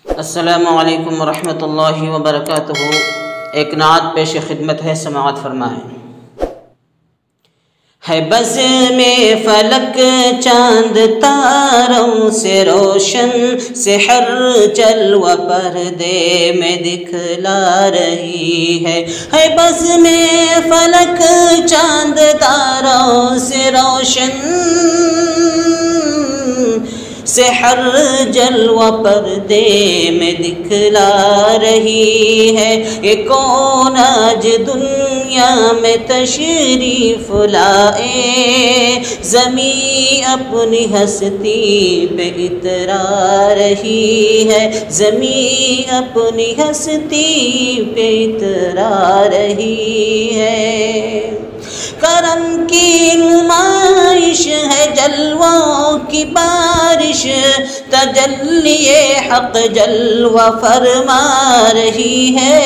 السلام علیکم ورحمۃ اللہ وبرکاتہ۔ ایک نعت پیش خدمت ہے، سماعت فرمائیں۔ ہے بز میں فلک چاند تاروں سے روشن، سحر جلوہ پردے میں دکھلا رہی ہے۔ ہے بز میں فلک چاند تاروں سے روشن، سحر جلوہ پردے میں دکھلا رہی ہے۔ یہ کون آج دنیا میں تشریف لائے، زمین اپنی ہستی پہ اترا رہی ہے، زمین اپنی ہستی پہ اترا رہی ہے۔ کرم کی نمائش ہے، جلووں کی بارش، تجلی حق جلوہ فرما رہی ہے۔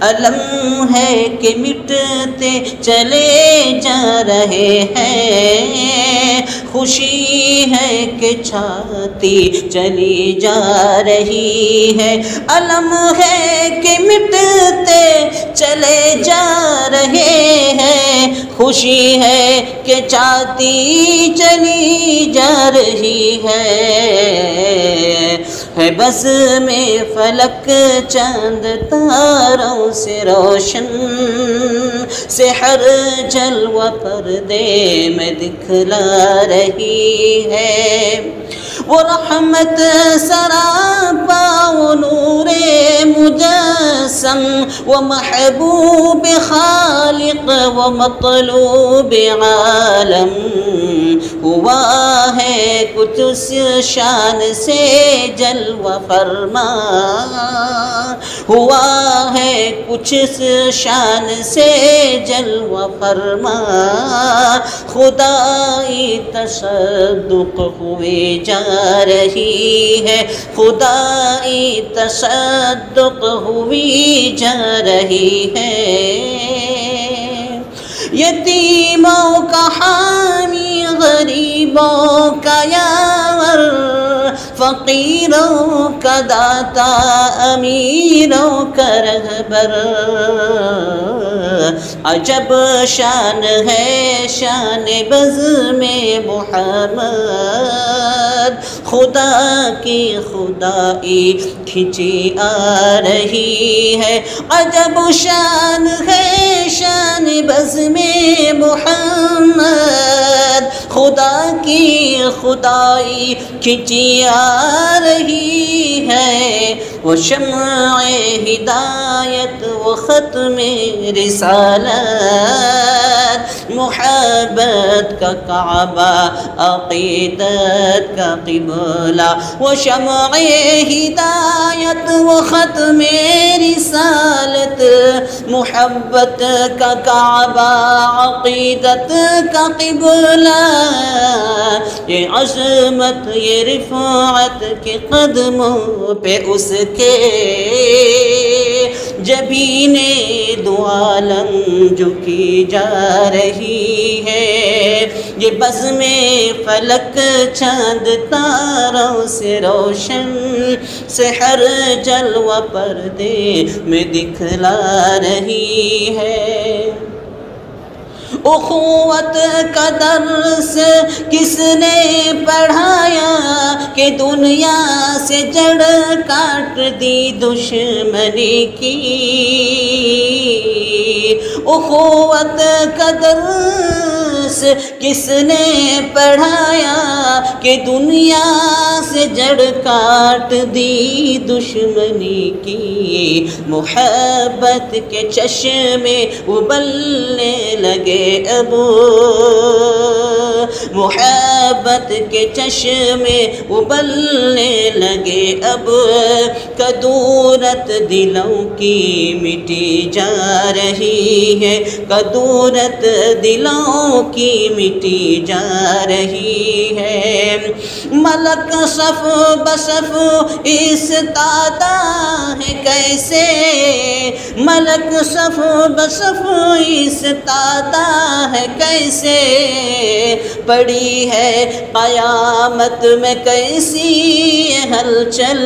علم ہے کہ مٹتے چلے جا رہے ہیں، خوشی ہے کہ چھاتی چلی جا رہی ہے۔ علم ہے کہ مٹتے چلے جا رہے ہیں، خوشی ہے کہ چھاتی چلی جا رہی ہے۔ ہے بز میں فلک چاند تاروں سے روشن، سحر جلوہ پردے میں دکھلا رہی ہے۔ وہ رحمت سراپا، وہ نور مجسم، وہ محبوب خالق، وہ مطلوب عالم، ہوا ہے کچھ اس شان سے جلوہ فرما، ہوا ہے کچھ اس شان سے جلوہ فرما۔ خدائی تصدق ہوئے جا رہی ہے، خدائی تصدق ہوئی جا رہی ہے۔ یتیموں کا حامی، غریبوں کا یاور، فقیروں کا داتا، امیروں کا رہبر۔ عجب شان ہے شان بز میں محمد، خدا کی خدائی کھنچی آ رہی ہے۔ عجب شان ہے شان بز میں محمد، خدا کی خدائی کھنچی آ رہی ہے۔ وہ شمع ہدایت، وہ ختم رسالت، محبت کا کعبہ، عقیدت کا قبلہ۔ وہ شمع ہدایت، وہ ختم رسالت، محبت کا کعبہ، عقیدت کا قبلہ۔ یہ عظمت، یہ رفعت کے قدموں پہ اس کے، جبین دو عالم جھکی جا رہی ہے۔ یہ بز میں فلک چاند تاروں سے روشن، سحر جلوہ پردے میں دکھلا رہی ہے۔ اخوت کا درس کس نے پڑھایا کہ دنیا سے جڑ کاٹ دی دشمنی کی۔ اخوت کا درس کس نے پڑھایا کہ دنیا سے جڑ کاٹ دی دشمنی کی۔ محبت کے چشمے ابلنے لگے اب، محبت کے چشمے ابلنے لگے اب، کدورت دلوں کی مٹی جا رہی ہے، کدورت دلوں کی مٹی جا رہی ہے۔ ہے، ملک صف بصف ایستادہ ہے کیسے، ملک صف بصف ایستادہ ہے کیسے، پڑی ہے قیامت میں کیسی ہلچل،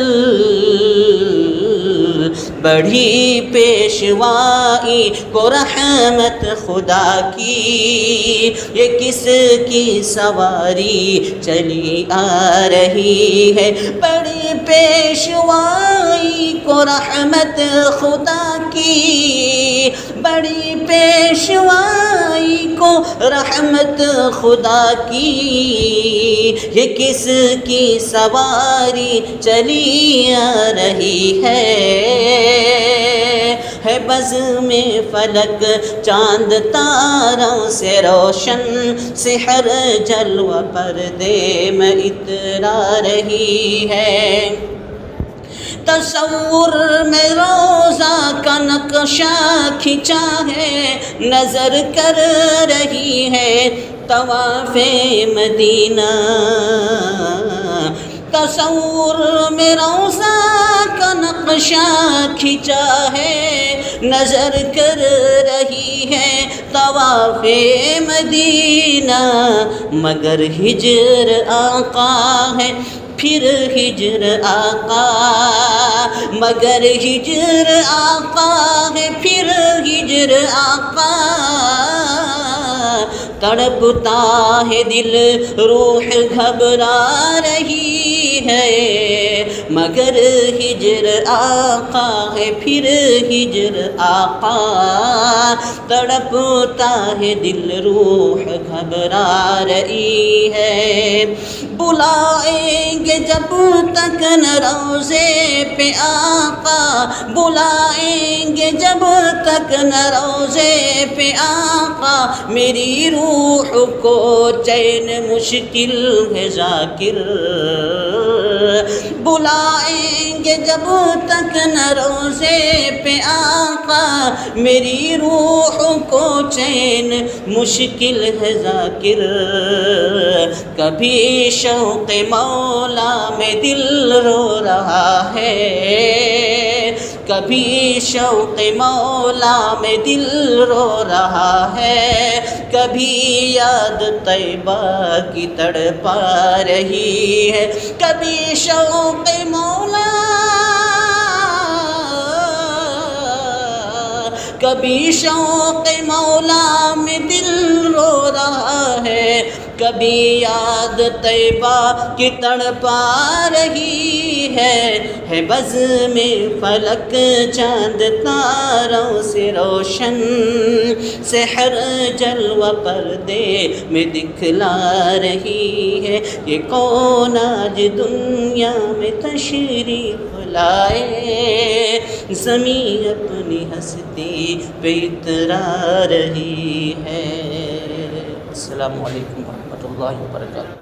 بڑھی پیشوائی کو رحمت خدا کی، یہ کس کی سواری چلی آ رہی ہے، بڑی پیشوائی کو رحمت خدا کی، بڑی پیشوائی کو رحمت خدا کی، یہ کس کی سواری چلی آ رہی ہے بزم فلک چاند تاروں سے روشن، سحر جلوہ پردے میں اترا رہی ہے، تصور میں روزہ کا نقشہ کھنچا ہے، نظر کر رہی ہے طواف مدینہ، تصور میں روزہ کا نقشہ کھنچا ہے، نظر کر رہی ہے طواف مدینہ، مگر ہجر آقا ہے پھر ہجر آقا، مگر ہجر آقا ہے پھر ہجر آقا، تڑپتا ہے دل روح گھبرا رہی ہے، مگر ہجر آقا ہے پھر ہجر آقا، تڑپتا ہے دل روح گھبرا رہی ہے، بلائیں گے جب تک نہ روضے پہ آقا، بلائیں گے جب تک نہ روضے پہ آقا، میری روح کو چین مشکل ہے ذاکر، بلائیں گے جب تک نہ روضے پہ آقا، میری روح کو چین مشکل ہے ذاکر، کبھی شوق مولا میں دل رو رہا ہے، کبھی شوق مولا میں دل رو رہا ہے، کبھی یاد طیبہ کی تڑپا رہی ہے، کبھی شوق مولا، کبھی شوق مولا میں دل رو رہا ہے، کبھی یاد طیبہ کی تڑپا رہی ہے بزم فلک چاند تاروں سے روشن، سحر جلوہ پردے میں دکھلا رہی ہے، یہ کون آج دنیا میں تشریف لائے، زمین اپنی ہستی پہ اترا رہی ہے۔ السلام علیکم ورحمۃ اللہ وبرکاتہ۔